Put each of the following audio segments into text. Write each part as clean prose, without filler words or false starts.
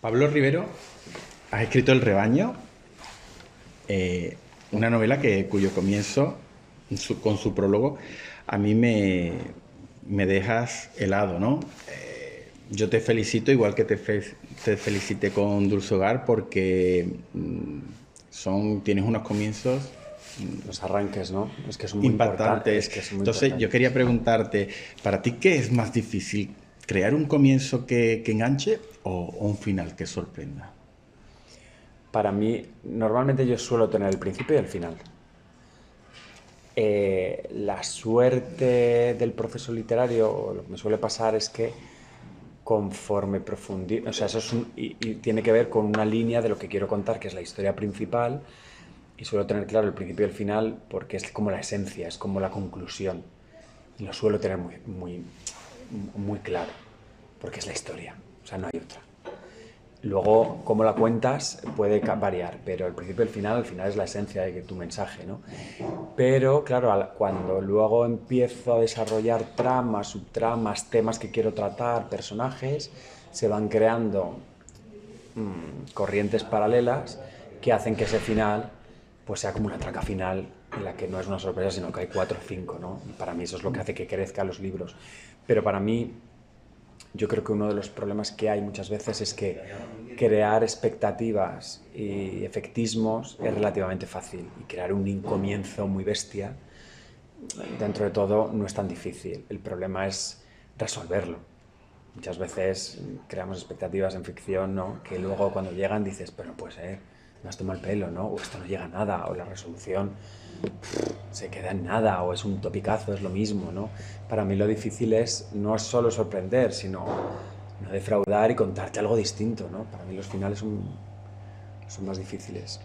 Pablo Rivero, has escrito El rebaño, una novela cuyo comienzo, con su prólogo, a mí me dejas helado, ¿no? Yo te felicito, igual que te felicité con Dulce Hogar, porque tienes unos comienzos Los arranques, ¿no? Es que son muy importantes. Es impactantes. que son muy Entonces, yo importantes. quería preguntarte, ¿para ti qué es más difícil? ¿Crear un comienzo que enganche o un final que sorprenda? Para mí, normalmente yo suelo tener el principio y el final. La suerte del proceso literario, o lo que me suele pasar, es que conforme profundizo, o sea, y tiene que ver con una línea de lo que quiero contar, que es la historia principal, y suelo tener claro el principio y el final porque es como la esencia, es como la conclusión. Y lo suelo tener muy claro, porque es la historia, o sea, no hay otra. Luego, cómo la cuentas puede variar, pero el principio y el final, al final es la esencia de tu mensaje, ¿no? Pero, claro, cuando luego empiezo a desarrollar tramas, subtramas, temas que quiero tratar, personajes, se van creando corrientes paralelas que hacen que ese final pues sea como una traca final en la que no es una sorpresa, sino que hay cuatro o cinco, ¿no? Y para mí eso es lo que hace que crezcan los libros. Pero para mí, yo creo que uno de los problemas que hay muchas veces es que crear expectativas y efectismos es relativamente fácil y crear un comienzo muy bestia, dentro de todo, no es tan difícil. El problema es resolverlo. Muchas veces creamos expectativas en ficción, ¿no? Que luego cuando llegan dices, pero pues, no has tomado el pelo, ¿no? O esto no llega a nada, o la resolución se queda en nada, o es un topicazo, es lo mismo, ¿no? Para mí lo difícil no es solo sorprender, sino no defraudar y contarte algo distinto, ¿no? Para mí los finales son más difíciles.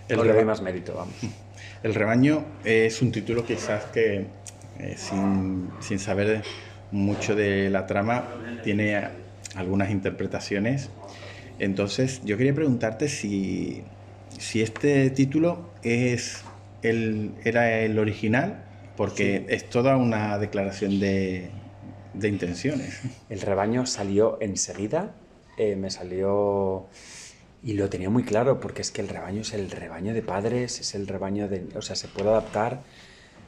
El, O le doy reba- más mérito, vamos. El rebaño es un título quizás que, sin saber mucho de la trama, tiene algunas interpretaciones. Entonces, yo quería preguntarte si este título era el original, porque Sí, es toda una declaración de intenciones. el rebaño salió enseguida, me salió y lo tenía muy claro porque es que el rebaño es el rebaño de padres, es el rebaño de, o sea, se puede adaptar.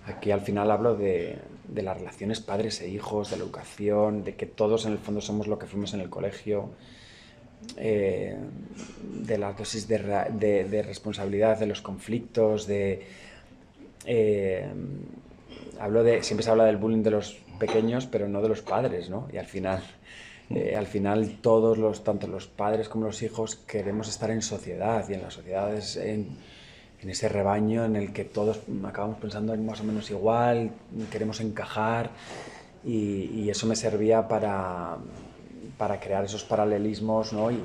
Aquí al final hablo de las relaciones padres e hijos, de la educación, de que todos en el fondo somos lo que fuimos en el colegio, eh, de las dosis de responsabilidad, de los conflictos, eh, siempre se habla del bullying de los pequeños, pero no de los padres, ¿no? Y al final todos tanto los padres como los hijos, queremos estar en sociedad y en la sociedad en ese rebaño en el que todos acabamos pensando más o menos igual, queremos encajar y eso me servía para crear esos paralelismos, ¿no? Y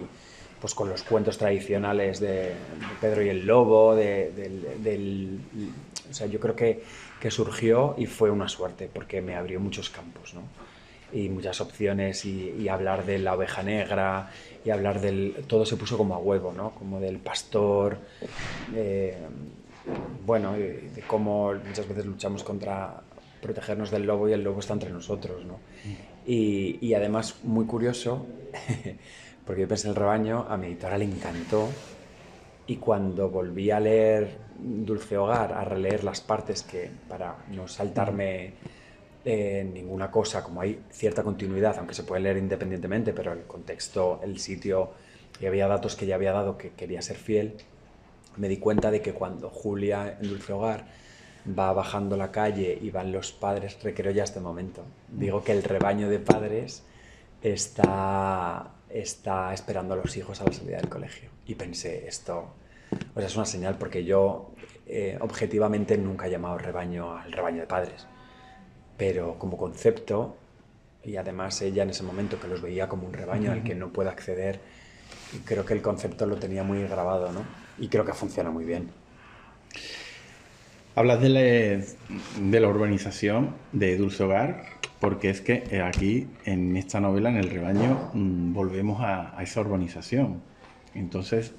pues con los cuentos tradicionales de Pedro y el Lobo, o sea, yo creo que surgió y fue una suerte porque me abrió muchos campos, ¿no? Y muchas opciones y hablar de la oveja negra y hablar todo se puso como a huevo, ¿no? Como del pastor, eh, bueno, de cómo muchas veces luchamos contra protegernos del lobo y el lobo está entre nosotros, ¿no? Y además, muy curioso, porque yo pensé en el rebaño, a mi editora le encantó y cuando volví a leer Dulce Hogar, a releer las partes que, para no saltarme ninguna cosa, como hay cierta continuidad, aunque se puede leer independientemente, pero el contexto, el sitio, y había datos que ya había dado que quería ser fiel, me di cuenta de que cuando Julia en Dulce Hogar va bajando la calle y van los padres, recreo ya este momento, digo que el rebaño de padres está esperando a los hijos a la salida del colegio. Y pensé, esto, o sea, es una señal porque yo objetivamente nunca he llamado rebaño al rebaño de padres, pero como concepto, y además ella en ese momento que los veía como un rebaño al que no puede acceder, creo que el concepto lo tenía muy grabado, ¿no? Y creo que funciona muy bien. Hablas de la urbanización de Dulce Hogar, porque es que aquí, en esta novela, en El rebaño, volvemos a esa urbanización. Entonces,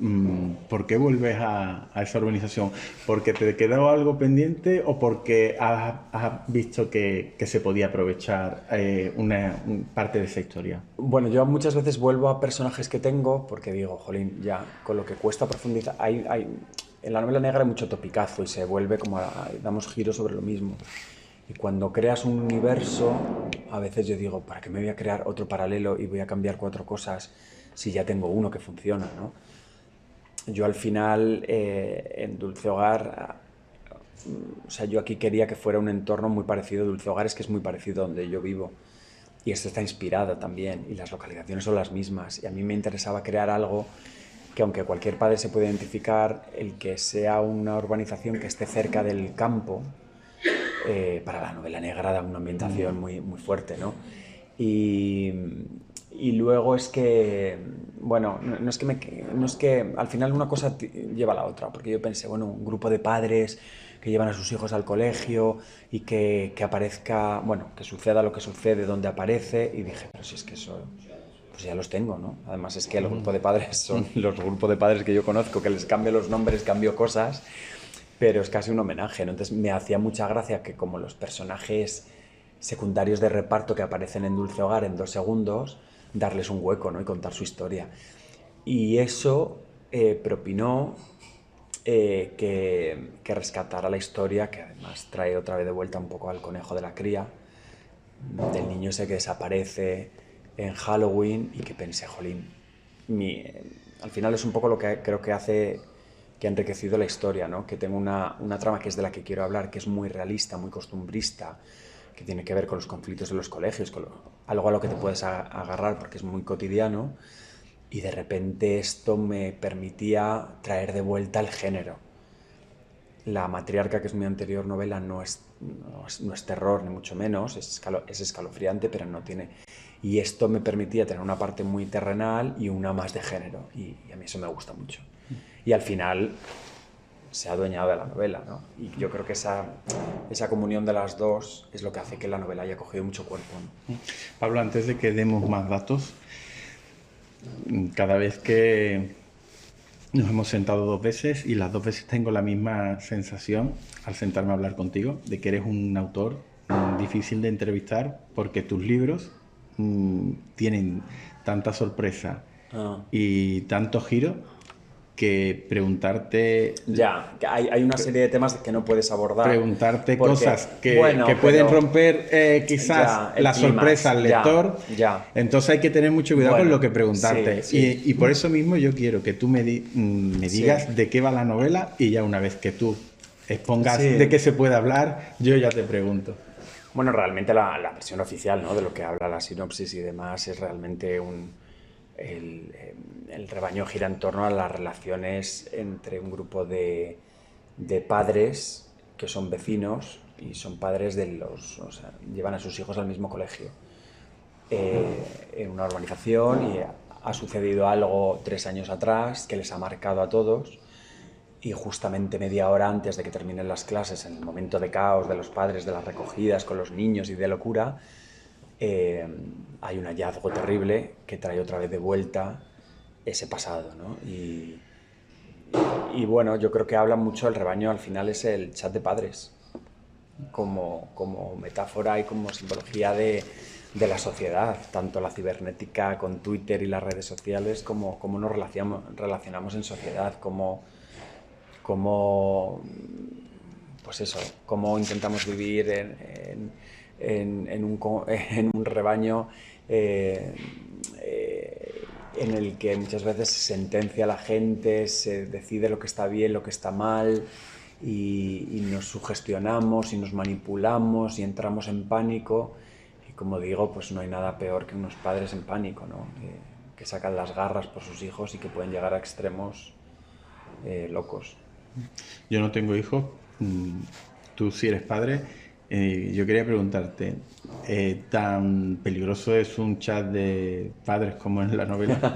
¿por qué vuelves a esa organización? ¿Porque te quedó algo pendiente o porque has visto que se podía aprovechar parte de esa historia? Bueno, yo muchas veces vuelvo a personajes que tengo porque digo, jolín, ya, con lo que cuesta profundizar. En la novela negra hay mucho topicazo y se vuelve como damos giros sobre lo mismo. Y cuando creas un universo, a veces yo digo, ¿para qué me voy a crear otro paralelo y voy a cambiar 4 cosas si ya tengo uno que funciona, ¿no? Yo al final, en Dulce Hogar, o sea, yo aquí quería que fuera un entorno muy parecido. Dulce Hogar es que es muy parecido a donde yo vivo. Y esto está inspirado también, y las localizaciones son las mismas. Y a mí me interesaba crear algo que, aunque cualquier padre se puede identificar, el que sea una urbanización que esté cerca del campo, para la novela negra da una ambientación muy, muy fuerte, ¿no? Y, y luego es que, bueno, no es que al final una cosa lleva a la otra, porque yo pensé, bueno, un grupo de padres que llevan a sus hijos al colegio y que aparezca, bueno, que suceda lo que sucede donde aparece, y dije, pero si es que eso, pues ya los tengo, ¿no? Además es que el grupo de padres son los grupos de padres que yo conozco, que les cambio los nombres, cambio cosas, pero es casi un homenaje, ¿no? Entonces me hacía mucha gracia que, como los personajes secundarios de reparto que aparecen en Dulce Hogar en 2 segundos, darles un hueco, ¿no? Y contar su historia. Y eso propinó que rescatara la historia, que además trae otra vez de vuelta un poco al conejo de la cría, del niño ese que desaparece en Halloween, y que pensé, jolín, al final es un poco lo que creo que hace que ha enriquecido la historia, ¿no? Que tengo una trama que es de la que quiero hablar, que es muy realista, muy costumbrista, que tiene que ver con los conflictos de los colegios, algo a lo que te puedes agarrar porque es muy cotidiano, y de repente esto me permitía traer de vuelta el género. La matriarca, que es mi anterior novela, no es terror, ni mucho menos, es escalofriante, pero no tiene... Y esto me permitía tener una parte muy terrenal y una más de género, y a mí eso me gusta mucho. Y al final se ha adueñado de la novela, ¿no? Y yo creo que esa comunión de las dos es lo que hace que la novela haya cogido mucho cuerpo, ¿no? Pablo, antes de que demos más datos, cada vez que nos hemos sentado 2 veces y las 2 veces tengo la misma sensación al sentarme a hablar contigo, de que eres un autor difícil de entrevistar porque tus libros tienen tanta sorpresa y tanto giro que Ya, que hay una serie de temas que no puedes abordar. preguntarte Porque, cosas bueno, que pueden pero romper quizás ya, el la clímax, sorpresa al lector. ya. Entonces hay que tener mucho cuidado con Bueno, lo que preguntarte. sí, sí. Y por eso mismo yo quiero que tú me digas Sí. de qué va la novela, y ya una vez que tú expongas de Sí. qué se puede hablar, yo ya te pregunto. Bueno, realmente la versión oficial, ¿no? De lo que habla la sinopsis y demás es realmente el rebaño gira en torno a las relaciones entre un grupo de padres que son vecinos y son padres o sea, llevan a sus hijos al mismo colegio, en una urbanización, y ha sucedido algo 3 años atrás que les ha marcado a todos, y justamente media hora antes de que terminen las clases, en el momento de caos de los padres, de las recogidas con los niños y de locura, hay un hallazgo terrible que trae otra vez de vuelta ese pasado, ¿no? Y bueno, yo creo que habla mucho, el rebaño al final es el chat de padres, como metáfora y como simbología de la sociedad, tanto la cibernética con Twitter y las redes sociales, como nos relacionamos en sociedad, como pues eso, cómo intentamos vivir en un rebaño en el que muchas veces se sentencia a la gente, se decide lo que está bien, lo que está mal, y nos sugestionamos y nos manipulamos y entramos en pánico. Y como digo, pues no hay nada peor que unos padres en pánico, ¿no? Que sacan las garras por sus hijos y que pueden llegar a extremos locos. Yo no tengo hijos, tú sí eres padre. Yo quería preguntarte, ¿tan peligroso es un chat de padres como en la novela?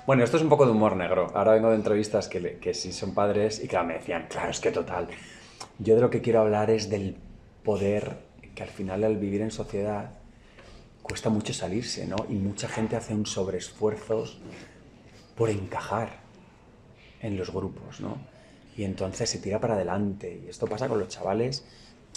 Bueno, esto es un poco de humor negro. Ahora vengo de entrevistas que sí son padres y claro, me decían, claro, es que total. Yo de lo que quiero hablar es del poder, que al final, al vivir en sociedad cuesta mucho salirse, ¿no? Y mucha gente hace un sobreesfuerzo por encajar. en los grupos, ¿no? Y entonces se tira para adelante. Y esto pasa con los chavales.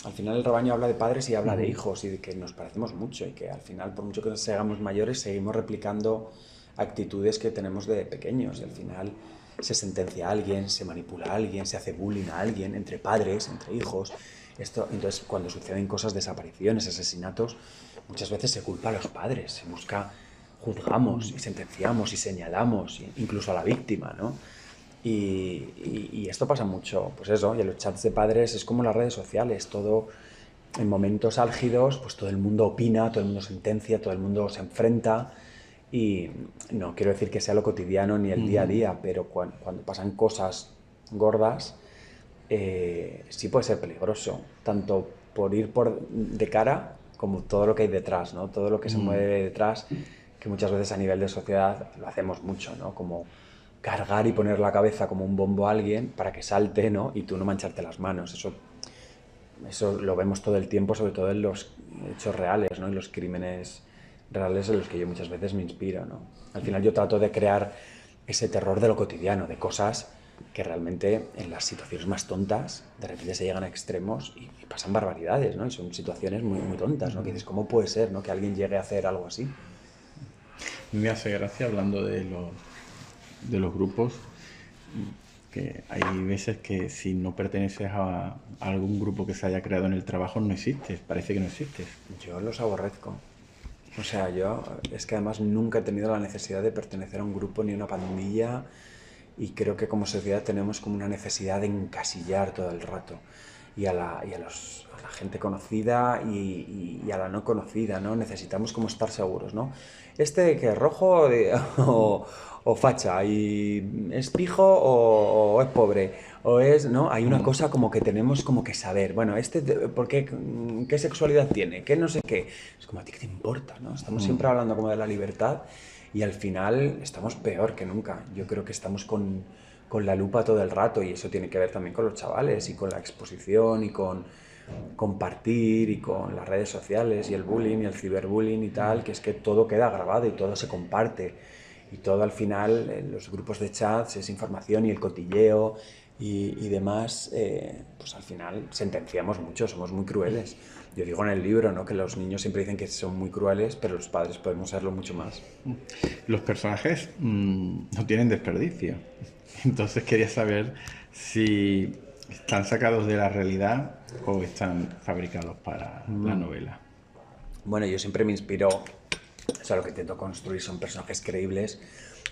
Al final el rebaño habla de padres y habla de Ujú. hijos y de que nos parecemos mucho y que al final, por mucho que seamos mayores, seguimos replicando actitudes que tenemos de pequeños y al final se sentencia a alguien, se manipula a alguien, se hace bullying a alguien, entre padres, entre hijos. Esto, entonces, cuando suceden cosas, desapariciones, asesinatos, muchas veces se culpa a los padres, se busca, juzgamos y sentenciamos y señalamos, incluso a la víctima, ¿no? Y esto pasa mucho, pues eso, y en los chats de padres es como las redes sociales, todo en momentos álgidos, pues todo el mundo opina, todo el mundo sentencia, todo el mundo se enfrenta y no quiero decir que sea lo cotidiano ni el día a Ujú. día, pero cuando pasan cosas gordas, sí puede ser peligroso, tanto por ir por de cara como todo lo que hay detrás, ¿no? Todo lo que se Mm. mueve detrás, que muchas veces a nivel de sociedad lo hacemos mucho, ¿no? Como cargar y poner la cabeza como un bombo a alguien para que salte, ¿no? Y tú no mancharte las manos. Eso lo vemos todo el tiempo, sobre todo en los hechos reales, ¿no? Y los crímenes reales en los que yo muchas veces me inspiro, ¿no? Al final yo trato de crear ese terror de lo cotidiano, de cosas que realmente en las situaciones más tontas de repente se llegan a extremos y pasan barbaridades, ¿no? Y son situaciones muy, muy tontas, ¿no? Que dices, ¿cómo puede ser, ¿no? Que alguien llegue a hacer algo así? Me hace gracia hablando de los grupos, que hay veces que si no perteneces a algún grupo que se haya creado en el trabajo no existes, parece que no existes. Yo los aborrezco. O sea, yo es que además nunca he tenido la necesidad de pertenecer a un grupo ni a una pandilla y creo que como sociedad tenemos como una necesidad de encasillar todo el rato y a la gente conocida y a la no conocida, ¿no? Necesitamos como estar seguros, ¿no? Este que es rojo o facha y es pijo o es pobre o es, ¿no? Hay una Mm. cosa como que tenemos como que saber, bueno, ¿por qué, qué sexualidad tiene? ¿Qué no sé qué? Es como, ¿a ti qué te importa, no? Estamos siempre Mm. hablando como de la libertad y al final estamos peor que nunca. Yo creo que estamos con la lupa todo el rato y eso tiene que ver también con los chavales y con la exposición y con compartir y con las redes sociales y el bullying y el ciberbullying y tal, que es que todo queda grabado y todo se comparte y todo al final en los grupos de chats es información y el cotilleo y demás, pues al final sentenciamos mucho, somos muy crueles. Yo digo en el libro, ¿no? Que los niños siempre dicen que son muy crueles, pero los padres podemos serlo mucho más. Los personajes no tienen desperdicio. Entonces quería saber si están sacados de la realidad o están fabricados para la novela. Bueno, yo siempre me inspiro, o sea, lo que intento construir son personajes creíbles,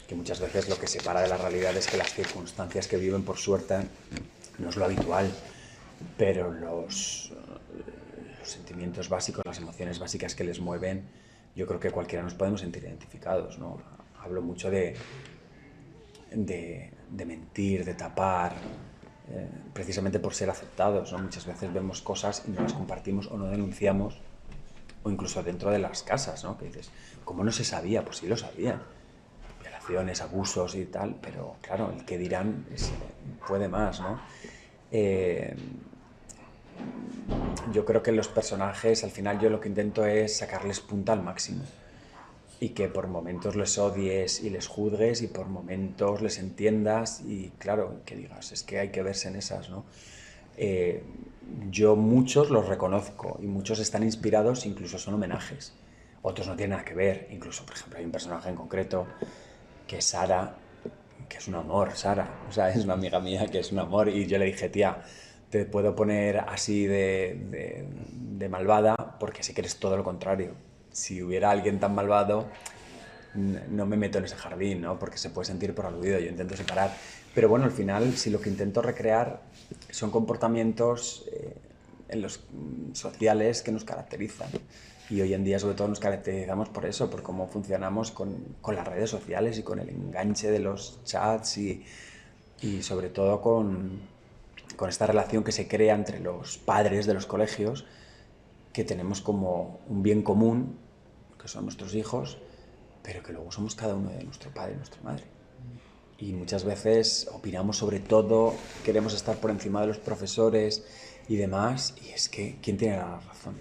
que muchas veces lo que separa de la realidad es que las circunstancias que viven por suerte no es lo habitual, pero los sentimientos básicos, las emociones básicas que les mueven, yo creo que cualquiera nos podemos sentir identificados, ¿no? Hablo mucho de mentir, de tapar, precisamente por ser aceptados, ¿no? Muchas veces vemos cosas y no las compartimos o no denunciamos o incluso dentro de las casas, ¿no? Que dices, ¿cómo no se sabía? Pues sí lo sabían. Violaciones, abusos y tal, pero claro, el que dirán puede más, ¿no? Eh, yo creo que los personajes, al final yo lo que intento es sacarles punta al máximo y que por momentos les odies y les juzgues y por momentos les entiendas y claro, que digas, es que hay que verse en esas, ¿no? Eh, yo muchos los reconozco y muchos están inspirados, incluso son homenajes. Otros no tienen nada que ver, incluso, por ejemplo, hay un personaje en concreto que es Sara, que es un amor, Sara, o sea, es una amiga mía que es un amor y yo le dije, tía, te puedo poner así de malvada porque sé que eres todo lo contrario. Si hubiera alguien tan malvado, no me meto en ese jardín, ¿no? Porque se puede sentir por aludido, yo intento separar. Pero bueno, al final, si lo que intento recrear son comportamientos en los sociales que nos caracterizan. Y hoy en día, sobre todo, nos caracterizamos por eso, por cómo funcionamos con las redes sociales y con el enganche de los chats y sobre todo con esta relación que se crea entre los padres de los colegios, que tenemos como un bien común, que son nuestros hijos, pero que luego somos cada uno de nuestro padre y nuestra madre. Y muchas veces opinamos sobre todo, queremos estar por encima de los profesores y demás, y es que, ¿quién tiene la razón?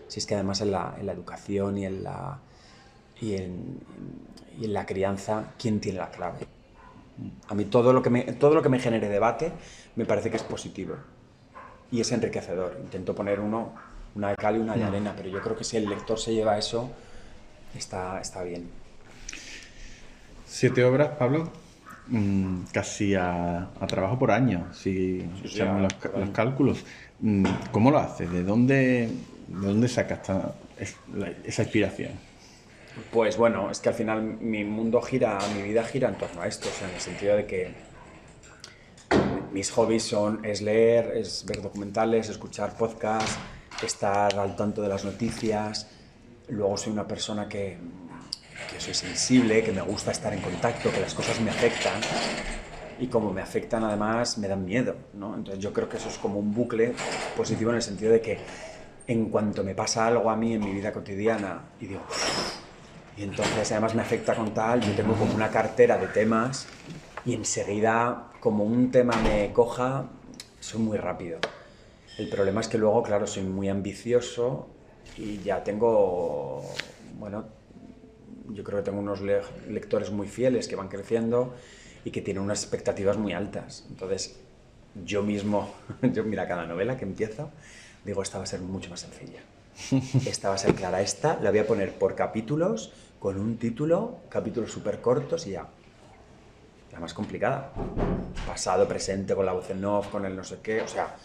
Si es que además en la educación y en la crianza, ¿quién tiene la clave? A mí todo lo que me genere debate me parece que es positivo y es enriquecedor. Intento poner una de cal y una de arena, pero yo creo que si el lector se lleva eso, está bien. 7 obras, Pablo, casi a trabajo por año, si Sí, echamos por los año. cálculos. ¿Cómo lo haces? ¿De dónde sacas esa inspiración? Pues bueno, es que al final mi vida gira en torno a esto, o sea, en el sentido de que mis hobbies es leer, es ver documentales, escuchar podcasts, estar al tanto de las noticias. Luego soy una persona que soy sensible, que me gusta estar en contacto, que las cosas me afectan. Y como me afectan además, me dan miedo, ¿no? Entonces yo creo que eso es como un bucle positivo en el sentido de que en cuanto me pasa algo a mí en mi vida cotidiana y digo, "Uf", y entonces además me afecta con tal, yo tengo como una cartera de temas y enseguida, como un tema me coja, soy muy rápido. El problema es que luego, claro, soy muy ambicioso y ya tengo, bueno, yo creo que tengo unos lectores muy fieles que van creciendo y que tienen unas expectativas muy altas. Entonces, yo mismo, mira, cada novela que empiezo, digo, esta va a ser mucho más sencilla. Esta va a ser clara. Esta la voy a poner por capítulos, con un título, capítulos súper cortos y ya. La más complicada. Pasado, presente, con la voz en off, con el no sé qué. O sea,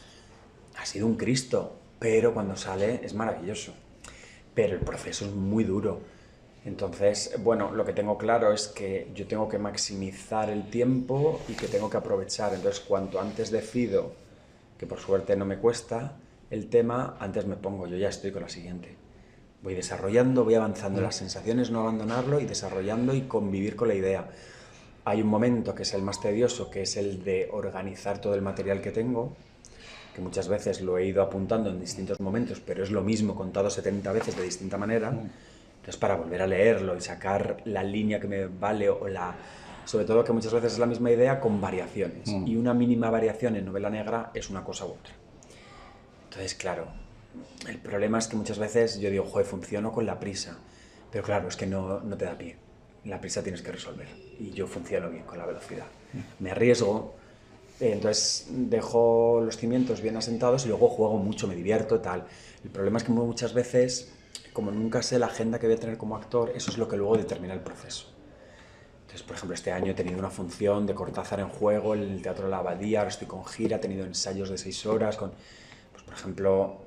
ha sido un Cristo. Pero cuando sale es maravilloso. Pero el proceso es muy duro. Entonces, bueno, lo que tengo claro es que yo tengo que maximizar el tiempo y que tengo que aprovechar. Entonces, cuanto antes decido, que por suerte no me cuesta, el tema, antes me pongo, yo ya estoy con la siguiente. Voy desarrollando, voy avanzando. Las sensaciones, no abandonarlo y desarrollando y convivir con la idea. Hay un momento que es el más tedioso, que es el de organizar todo el material que tengo, que muchas veces lo he ido apuntando en distintos momentos, pero es lo mismo contado 70 veces de distinta manera. Entonces, para volver a leerlo y sacar la línea que me vale sobre todo que muchas veces es la misma idea con variaciones. Y una mínima variación en novela negra es una cosa u otra. Entonces, claro, el problema es que muchas veces yo digo, joder, funciono con la prisa. Pero claro, es que no te da pie. La prisa tienes que resolver. Y yo funciono bien con la velocidad. Me arriesgo, entonces dejo los cimientos bien asentados y luego juego mucho, me divierto, tal. El problema es que muchas veces, como nunca sé la agenda que voy a tener como actor, eso es lo que luego determina el proceso. Entonces, por ejemplo, este año he tenido una función de Cortázar en juego en el Teatro de la Abadía, ahora estoy con gira, he tenido ensayos de 6 horas. Pues, por ejemplo,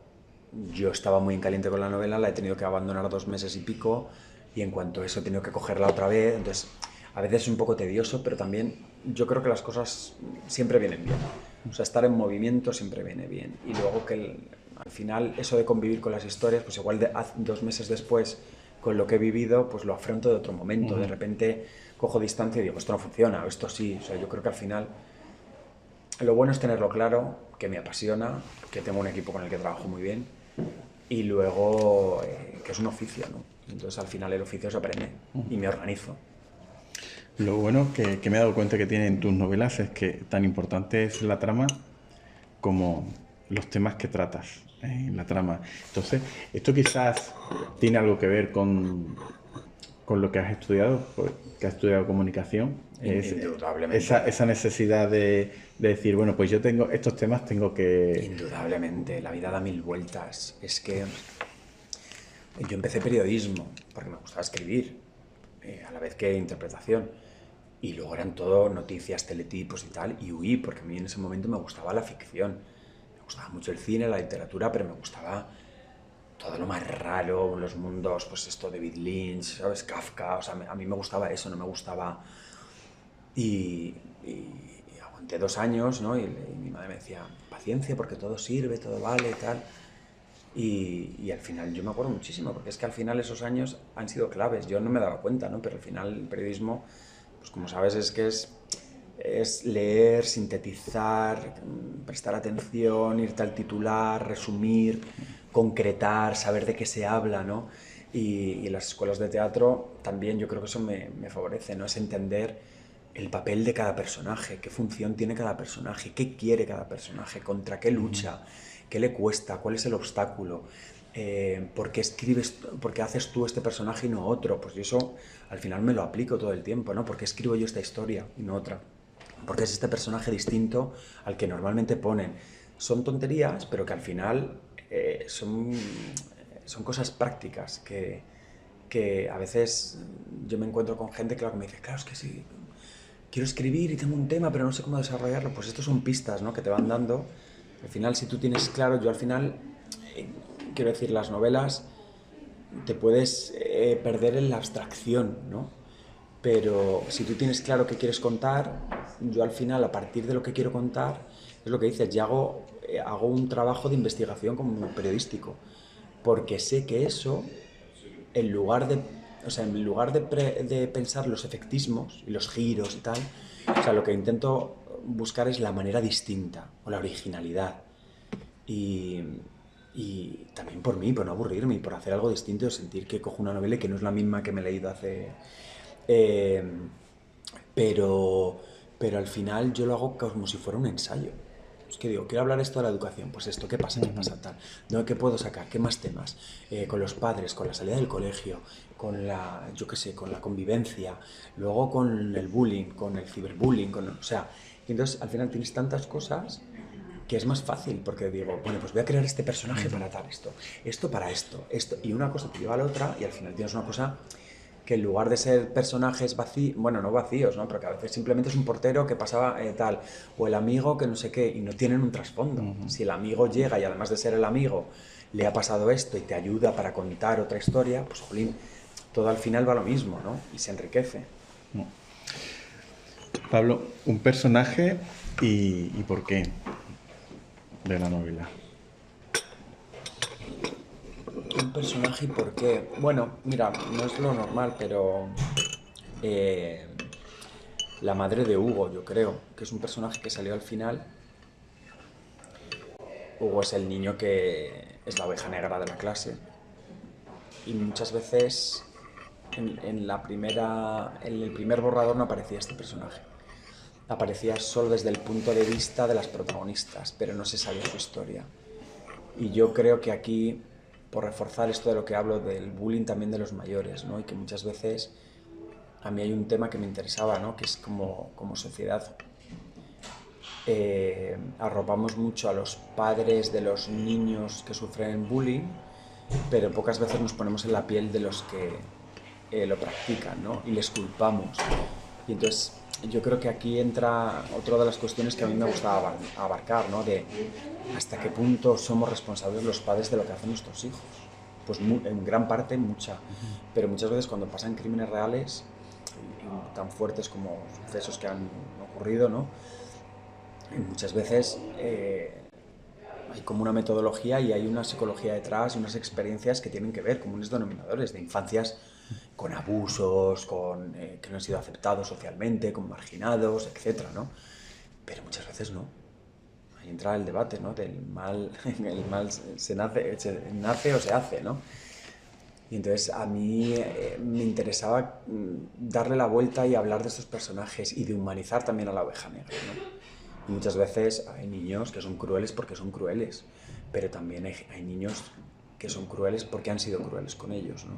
yo estaba muy en caliente con la novela, la he tenido que abandonar 2 meses y pico, y en cuanto a eso he tenido que cogerla otra vez. Entonces, a veces es un poco tedioso, pero también yo creo que las cosas siempre vienen bien. O sea, estar en movimiento siempre viene bien. Y luego que al final eso de convivir con las historias, pues igual 2 meses después, con lo que he vivido, pues lo afronto de otro momento. De repente cojo distancia y digo, esto no funciona, o esto sí. O sea, yo creo que al final lo bueno es tenerlo claro, que me apasiona, que tengo un equipo con el que trabajo muy bien y luego que es un oficio, ¿no? Entonces al final el oficio se aprende y me organizo. Lo bueno que me he dado cuenta que tienen tus novelas es que tan importante es la trama como los temas que tratas en la trama. Entonces, esto quizás tiene algo que ver con lo que has estudiado, que has estudiado comunicación. Indudablemente. Esa necesidad de decir, bueno, pues yo tengo estos temas, tengo que... Indudablemente, la vida da mil vueltas. Es que yo empecé periodismo porque me gustaba escribir, a la vez que interpretación. Y luego eran todo noticias, teletipos y tal, y huí porque a mí en ese momento me gustaba la ficción. Me gustaba mucho el cine, la literatura, pero me gustaba todo lo más raro, los mundos, pues esto de David Lynch, ¿sabes? Kafka, o sea, a mí me gustaba eso, no me gustaba... Y aguanté 2 años, ¿no? Y mi madre me decía, paciencia, porque todo sirve, todo vale y tal. Y al final yo me acuerdo muchísimo, porque es que al final esos años han sido claves. Yo no me daba cuenta, ¿no? Pero al final el periodismo, pues como sabes, es leer, sintetizar, prestar atención, irte al titular, resumir, concretar, saber de qué se habla, ¿no? Y en las escuelas de teatro también yo creo que eso me favorece, ¿no? Es entender el papel de cada personaje, qué función tiene cada personaje, qué quiere cada personaje, contra qué lucha, qué le cuesta, cuál es el obstáculo. ¿por qué escribes, por qué haces tú este personaje y no otro? Pues yo eso al final me lo aplico todo el tiempo, ¿no? ¿Por qué escribo yo esta historia y no otra? Porque es este personaje distinto al que normalmente ponen. Son tonterías, pero que al final son cosas prácticas que a veces yo me encuentro con gente que me dice, claro, es que sí, quiero escribir y tengo un tema, pero no sé cómo desarrollarlo. Pues estos son pistas, ¿no?, que te van dando. Al final, si tú tienes claro, yo al final, quiero decir, las novelas te puedes perder en la abstracción, ¿no? Pero si tú tienes claro qué quieres contar, yo al final, a partir de lo que quiero contar, es lo que dices, ya hago un trabajo de investigación como periodístico, porque sé que eso, en lugar de, o sea, en lugar de pensar los efectismos y los giros y tal, o sea, lo que intento buscar es la manera distinta o la originalidad. Y, y también por mí, por no aburrirme y por hacer algo distinto, sentir que cojo una novela y que no es la misma que me he leído hace... eh, pero, pero al final yo lo hago como si fuera un ensayo. Es que digo, quiero hablar esto de la educación, pues esto, ¿qué pasa? ¿Qué pasa tal? ¿No? ¿Qué puedo sacar? ¿Qué más temas? Con los padres, con la salida del colegio, con la, yo qué sé, con la convivencia, luego con el bullying, con el ciberbullying, o sea, y entonces al final tienes tantas cosas que es más fácil, porque digo, bueno, pues voy a crear este personaje para tal, esto para esto, y una cosa te lleva a la otra, y al final tienes una cosa que en lugar de ser personajes vacíos, bueno, no vacíos, ¿no?, pero que a veces simplemente es un portero que pasaba tal, o el amigo que no sé qué, y no tienen un trasfondo. Si el amigo llega y además de ser el amigo, le ha pasado esto y te ayuda para contar otra historia, pues jolín, todo al final va lo mismo, ¿no? Y se enriquece. Pablo, un personaje y por qué de la novela. Un personaje y por qué. Bueno, mira, no es lo normal, pero eh, la madre de Hugo, yo creo, que es un personaje que salió al final. Hugo es el niño que es la oveja negra de la clase. Y muchas veces en el primer borrador no aparecía este personaje. Aparecía solo desde el punto de vista de las protagonistas, pero no se sabía su historia. Y yo creo que aquí, por reforzar esto de lo que hablo del bullying también de los mayores, ¿no? Y que muchas veces a mí hay un tema que me interesaba, ¿no?, que es como sociedad arropamos mucho a los padres de los niños que sufren bullying, pero pocas veces nos ponemos en la piel de los que lo practican, ¿no?, y les culpamos. Y entonces yo creo que aquí entra otra de las cuestiones que a mí me gustaba abarcar, ¿no?, de hasta qué punto somos responsables los padres de lo que hacen nuestros hijos. Pues en gran parte mucha, pero muchas veces cuando pasan crímenes reales y tan fuertes como sucesos que han ocurrido, ¿no?, y muchas veces hay como una metodología y hay una psicología detrás y unas experiencias que tienen que ver, comunes denominadores, de infancias con abusos, que no han sido aceptados socialmente, con marginados, etcétera, ¿no? Pero muchas veces no. Ahí entra el debate, ¿no?, del mal, el mal se nace o se hace, ¿no? Y entonces a mí me interesaba darle la vuelta y hablar de estos personajes y de humanizar también a la oveja negra, ¿no? Y muchas veces hay niños que son crueles porque son crueles, pero también hay niños que son crueles porque han sido crueles con ellos, ¿no?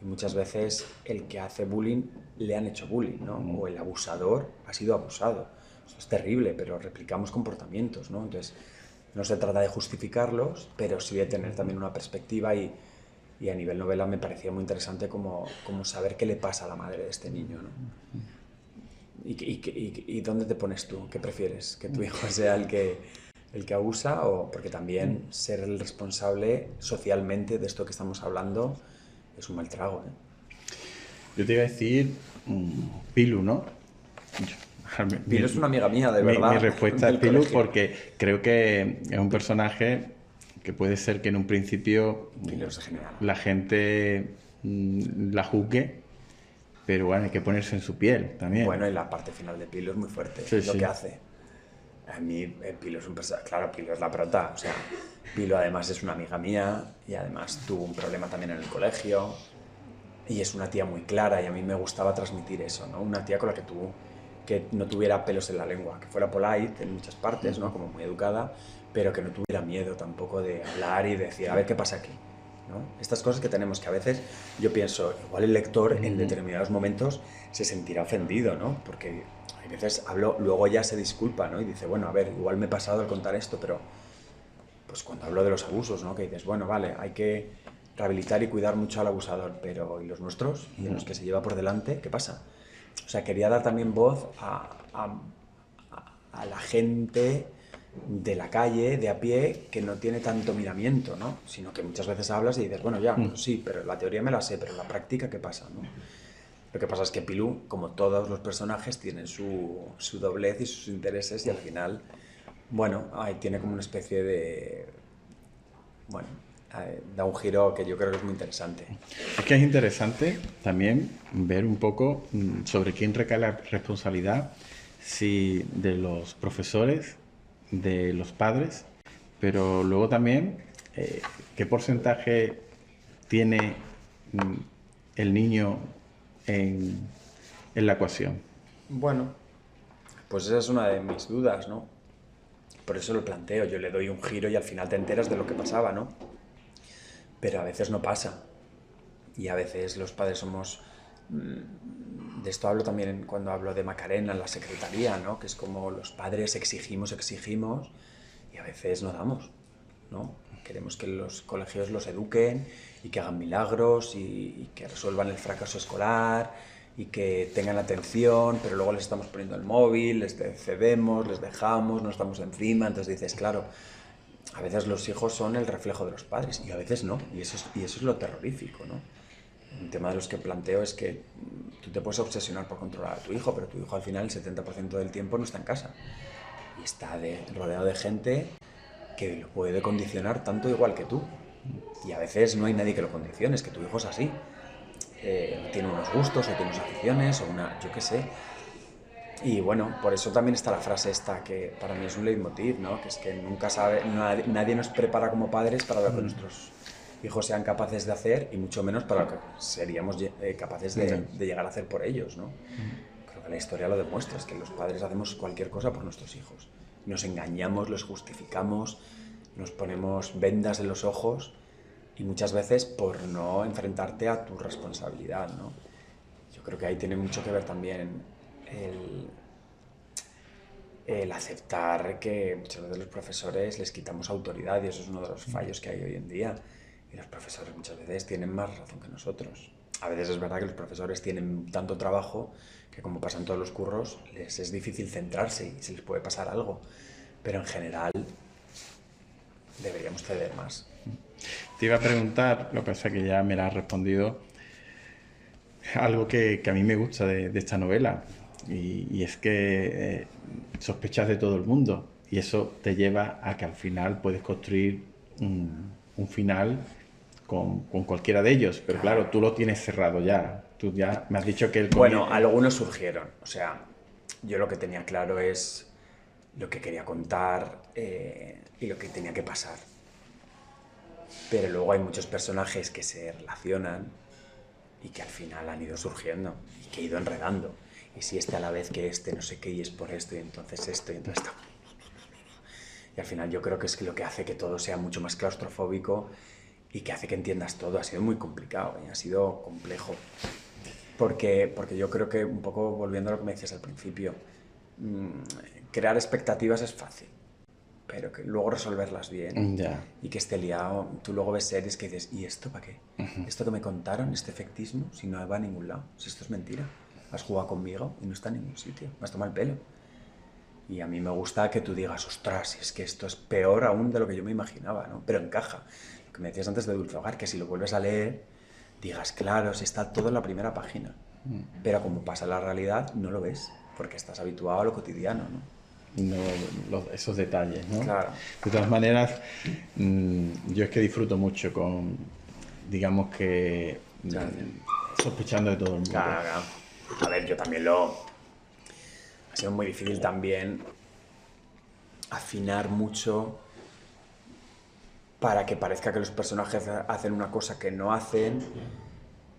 Y muchas veces el que hace bullying le han hecho bullying, ¿no? O el abusador ha sido abusado. Esto es terrible, pero replicamos comportamientos, ¿no? Entonces no se trata de justificarlos, pero sí de tener también una perspectiva y a nivel novela me parecía muy interesante como saber qué le pasa a la madre de este niño, ¿no? ¿Y dónde te pones tú? ¿Qué prefieres? ¿Que tu hijo sea el que abusa? O porque también ser el responsable socialmente de esto que estamos hablando es un mal trago, ¿eh? Yo te iba a decir Pilu, ¿no? Pilu es una amiga mía, de Mi verdad. respuesta es del Pilu colegio. porque creo que es un personaje que puede ser que en un principio Pilu es genial. la gente la juzgue, pero bueno, hay que ponerse en su piel también. Bueno, y la parte final de Pilu es muy fuerte, Sí, lo sí. que hace. A mí Pilu es un personaje, claro, Pilu es la prota, o sea, Pilu además es una amiga mía y además tuvo un problema también en el colegio y es una tía muy clara y a mí me gustaba transmitir eso, ¿no? Una tía con la que no tuviera pelos en la lengua, que fuera polite en muchas partes, ¿no?, como muy educada, pero que no tuviera miedo tampoco de hablar y decir, a ver qué pasa aquí. ¿no? Estas cosas que tenemos que a veces, yo pienso, igual el lector en determinados momentos se sentirá ofendido, ¿no? Porque a veces hablo, luego ya se disculpa, ¿no? Y dice, bueno, a ver, igual me he pasado al contar esto, pero pues cuando hablo de los abusos, ¿no? Que dices, bueno, vale, hay que rehabilitar y cuidar mucho al abusador, pero ¿y los nuestros? ¿Y los que se lleva por delante? ¿Qué pasa? O sea, quería dar también voz a la gente de la calle, de a pie, que no tiene tanto miramiento, ¿no? Sino que muchas veces hablas y dices, bueno, ya, pues sí, pero la teoría me la sé, pero la práctica, ¿qué pasa, no? Lo que pasa es que Pilú, como todos los personajes, tienen su doblez y sus intereses y al final, bueno, ahí tiene como una especie de... Bueno, da un giro que yo creo que es muy interesante. Es que es interesante también ver un poco sobre quién recae la responsabilidad, si de los profesores, de los padres, pero luego también qué porcentaje tiene mm, el niño en, en la ecuación. Bueno, pues esa es una de mis dudas, ¿no? Por eso lo planteo, yo le doy un giro y al final te enteras de lo que pasaba, ¿no? Pero a veces no pasa. Y a veces los padres somos... De esto hablo también cuando hablo de Macarena en la secretaría, ¿no? Que es como los padres exigimos, exigimos y a veces no damos, ¿no? Queremos que los colegios los eduquen y que hagan milagros y que resuelvan el fracaso escolar y que tengan atención, pero luego les estamos poniendo el móvil, les cedemos, les dejamos, no estamos encima, entonces dices, claro, a veces los hijos son el reflejo de los padres y a veces no, y eso es lo terrorífico, ¿no? El tema de los que planteo es que tú te puedes obsesionar por controlar a tu hijo, pero tu hijo al final el 70% del tiempo no está en casa y está rodeado de gente que lo puede condicionar tanto igual que tú. Y a veces no hay nadie que lo condicione, es que tu hijo es así. Tiene unos gustos o tiene unas aficiones o una, yo qué sé. Y bueno, por eso también está la frase esta que para mí es un leitmotiv, ¿no? Que es que nunca sabe, nadie nos prepara como padres para lo que nuestros hijos sean capaces de hacer y mucho menos para lo que seríamos capaces de llegar a hacer por ellos, ¿no? Creo que la historia lo demuestra, es que los padres hacemos cualquier cosa por nuestros hijos. Nos engañamos, los justificamos, nos ponemos vendas en los ojos y muchas veces por no enfrentarte a tu responsabilidad, ¿no? Yo creo que ahí tiene mucho que ver también el aceptar que muchas veces los profesores les quitamos autoridad y eso es uno de los fallos que hay hoy en día. Y los profesores muchas veces tienen más razón que nosotros. A veces es verdad que los profesores tienen tanto trabajo que como pasan todos los curros les es difícil centrarse y se les puede pasar algo. Pero en general deberíamos ceder más. Te iba a preguntar, lo que pasa es que ya me la has respondido, algo que a mí me gusta de esta novela y es que sospechas de todo el mundo y eso te lleva a que al final puedes construir un final con cualquiera de ellos, pero claro, tú lo tienes cerrado ya, tú ya me has dicho que el Bueno, algunos surgieron, o sea, yo lo que tenía claro es lo que quería contar y lo que tenía que pasar. Pero luego hay muchos personajes que se relacionan y que al final han ido surgiendo y que he ido enredando. Y si este a la vez que este, no sé qué, y es por esto, y entonces esto, y entonces esto. Y al final yo creo que es lo que hace que todo sea mucho más claustrofóbico y que hace que entiendas todo. Ha sido muy complicado, ha sido complejo. Porque yo creo que, un poco volviendo a lo que me decías al principio, crear expectativas es fácil, pero que luego resolverlas bien Ya. y que esté liado. Tú luego ves series que dices, ¿y esto para qué? ¿Esto que me contaron, este efectismo, si no va a ningún lado? Si esto es mentira. Has jugado conmigo y no está en ningún sitio. Me has tomado el pelo. Y a mí me gusta que tú digas, ostras, es que esto es peor aún de lo que yo me imaginaba, ¿no? Pero encaja. Lo que me decías antes de Dulce Hogar, que si lo vuelves a leer, digas, claro, si está todo en la primera página. Pero como pasa en la realidad, no lo ves, porque estás habituado a lo cotidiano, ¿no? No, esos detalles, ¿no? Claro. De todas maneras, yo es que disfruto mucho con, digamos que, sospechando de todo el mundo. Claro, claro. A ver, yo también lo... Ha sido muy difícil también afinar mucho para que parezca que los personajes hacen una cosa que no hacen,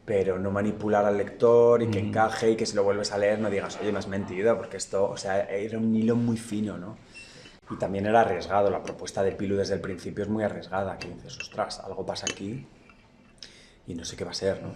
pero no manipular al lector y que encaje y que si lo vuelves a leer no digas, oye, me has mentido, porque esto, o sea, era un hilo muy fino, ¿no? Y también era arriesgado, la propuesta de Pilu desde el principio es muy arriesgada, que dices, ostras, algo pasa aquí y no sé qué va a ser, ¿no?